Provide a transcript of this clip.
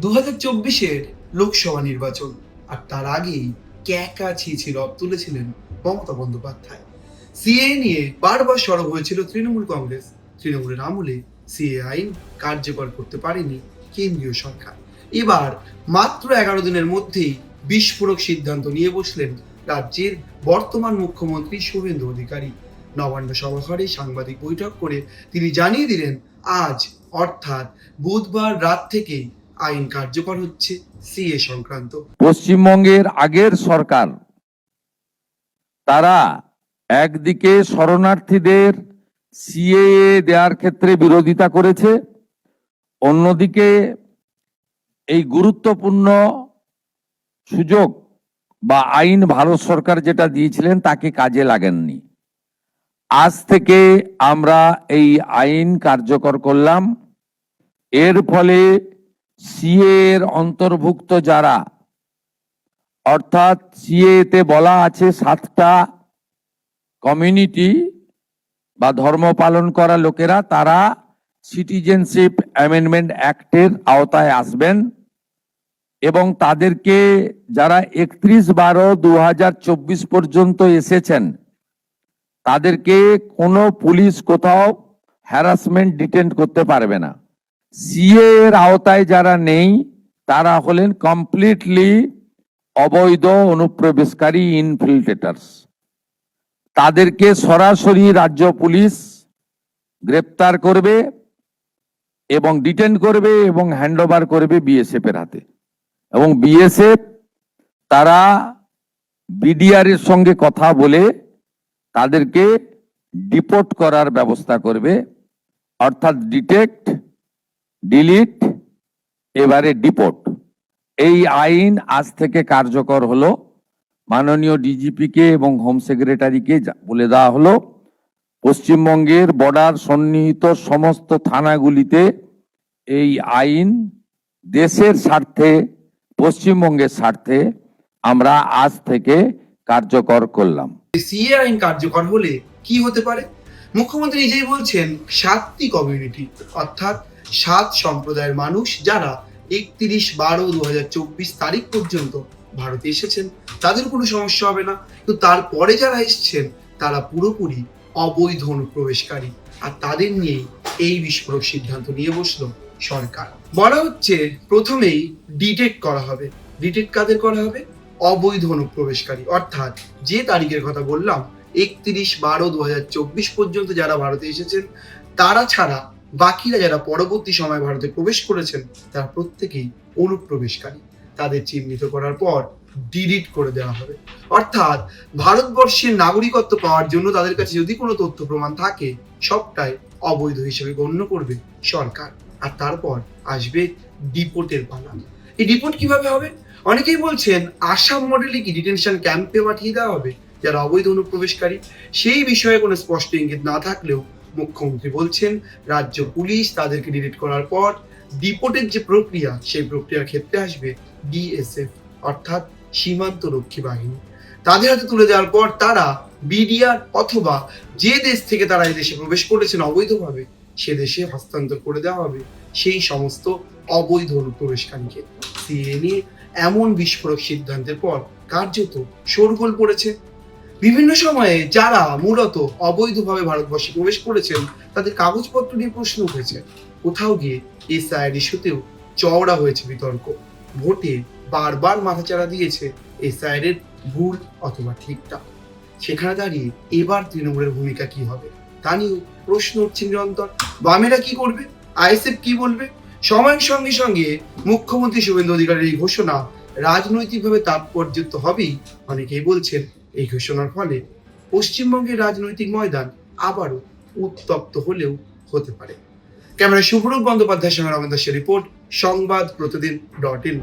2024-এর লোকসভা নির্বাচন, আর তার আগেই ক্যাকা ছিঁচি রব তুলেছিলেন মমতা বন্দ্যোপাধ্যায়। সিএ নিয়ে বারবার সরব হয়েছিল তৃণমূল কংগ্রেস। তৃণমূলের আমলে সিএ আইন কার্যকর করতে পারেনি কেন্দ্রীয় সরকার। এবার মাত্র 11 দিনের মধ্যেই বিস্ফোরক সিদ্ধান্ত নিয়ে বসলেন রাজ্যের বর্তমান মুখ্যমন্ত্রী শুভেন্দু অধিকারী। নবান্ন সভাঘরে সাংবাদিক বৈঠক করে তিনি জানিয়ে দিলেন, আজ অর্থাৎ বুধবার রাত থেকেই আইন কার্যকর হচ্ছে সিএ সংক্রান্ত। পশ্চিমবঙ্গের আগের সরকার তারা একদিকে শরণার্থীদের সিএএ দেওয়ার ক্ষেত্রে বিরোধিতা করেছে, অন্যদিকে এই গুরুত্বপূর্ণ সুযোগ বা আইন ভারত সরকার যেটা দিয়েছিলেন তাকে কাজে লাগেননি। আজ থেকে আমরা এই আইন কার্যকর করলাম। এর ফলে সিএ এর অন্তর্ভুক্ত যারা, অর্থাৎ সিএ তে বলা আছে 7টা কমিউনিটি বা ধর্ম পালন করা লোকেরা, তারা সিটিজেনশিপ অ্যামেন্ডমেন্ট অ্যাক্টের আওতায় আসবেন এবং তাদেরকে যারা 31/12/2024 পর্যন্ত এসেছেন তাদেরকে কোনো পুলিশ কোথাও হ্যারাসমেন্ট ডিটেন্ট করতে পারবে না। সিএ এর আওতায় যারা নেই তারা হলেন কমপ্লিটলি অবৈধ অনুপ্রবেশকারী ইনফিল্ট্রেটার্স। তাদেরকে সরাসরি রাজ্য পুলিশ গ্রেপ্তার করবে এবং ডিটেন করবে এবং হ্যান্ডওভার করবে বিএসএফ এর হাতে, এবং বিএসএফ তারা বিডিআর এর সঙ্গে কথা বলে তাদেরকে ডিপোর্ট করার ব্যবস্থা করবে, অর্থাৎ ডিটেক্ট, ডিলিট, এবারে ডিপোর্ট। এই আইন আজ থেকে কার্যকর হলো। মাননীয় ডিজিপিকে এবং হোম সেক্রেটারিকে বলে দেওয়া হলো পশ্চিমবঙ্গের বর্ডার সন্নিহিত সমস্ত থানাগুলিতে এই আইন দেশের স্বার্থে, পশ্চিমবঙ্গের স্বার্থে আমরা আজ থেকে কার্যকর করলাম। সিএ আইন কার্যকর হলে কি হতে পারে? মুখ্যমন্ত্রী নিজেই বলছেন 7টি কমিউনিটি অর্থাৎ 7 সম্প্রদায়ের মানুষ যারা 31/12/2024 তারিখ পর্যন্ত ভারতে এসেছেন তাদের কোনো সমস্যা হবে না, কিন্তু তারপরে যারা এসেছেন তারা পুরোপুরি অবৈধ অনুপ্রবেশকারী, আর তাদের নিয়ে এই বিস্ফোরক সিদ্ধান্ত নিয়ে বসলো সরকার। বলা হচ্ছে প্রথমেই ডিটেক্ট করা হবে। ডিটেক্ট কাদের করা হবে? অবৈধ অনুপ্রবেশকারী, অর্থাৎ যে তারিখের কথা বললাম 31/12/2024 পর্যন্ত যারা ভারতে এসেছেন তারা ছাড়া বাকিরা যারা পরবর্তী সময় ভারতে প্রবেশ করেছেন তারা প্রত্যেকেই অনুপ্রবেশকারী। তাদের চিহ্নিত করার পর ডিলিট করে দেওয়া হবে, অর্থাৎ ভারতবর্ষের নাগরিকত্ব পাওয়ার জন্য তাদের কাছে যদি কোনো তথ্য প্রমাণ থাকে সবটাই অবৈধ হিসেবে গণ্য করবে সরকার। আর তারপর আসবে ডিপোর্টের পালা। এই ডিপোর্ট কিভাবে হবে? অনেকেই বলছেন আসাম মডেলে কি ডিটেনশন ক্যাম্পে পাঠিয়ে দেওয়া হবে যারা অবৈধ অনুপ্রবেশকারী। সেই বিষয়ে কোনো স্পষ্ট ইঙ্গিত না থাকলেও মুখ্যমন্ত্রী বলছেন রাজ্য পুলিশ তাদেরকে ডিলিট করার পর ডিপোর্টের যে প্রক্রিয়া সেই প্রক্রিয়ার ক্ষেত্রে আসবে বিএসএফ অর্থাৎ সীমান্ত রক্ষী বাহিনী। তাদের হাতে তুলে দেওয়ার পর তারা বিডিআর অথবা যে দেশ থেকে তারা এই দেশে প্রবেশ করেছেন অবৈধভাবে সে দেশে হস্তান্তর করে দেওয়া হবে সেই সমস্ত অবৈধ অনুপ্রবেশকারীকে। সিএ নিয়ে এমন বিস্ফোরক সিদ্ধান্তের পর কার্যত শোরগোল পড়েছে। বিভিন্ন সময়ে যারা মূলত অবৈধভাবে ভারতবর্ষে প্রবেশ করেছেন তাদের কাগজপত্র নিয়ে প্রশ্ন উঠেছে। কোথাও গিয়ে এসআইআর ইস্যুতেও চওড়া হয়েছে বিতর্ক। ভোটে বারবার মাথাচাড়া দিয়েছে এসআইআর এর ভুল অথবা ঠিকটা। সেখানে দাঁড়িয়ে এবার তৃণমূলের ভূমিকা কি হবে তা নিয়ে প্রশ্ন উঠছে নিরন্তর। বামেরা কি করবে? আইএসএফ কি বলবে? সময়ের সঙ্গে সঙ্গে মুখ্যমন্ত্রী শুভেন্দু অধিকারীর এই ঘোষণা রাজনৈতিকভাবে তাৎপর্যযুক্ত হবেই। অনেকেই বলছেন এই ঘোষণার ফলে পশ্চিমবঙ্গের রাজনৈতিক ময়দান আবারও উত্তপ্ত হলেও হতে পারে। ক্যামেরায় শুভরূপ বন্দ্যোপাধ্যায়ের সঙ্গে রমেন দাসের রিপোর্ট, সংবাদ প্রতিদিন.in।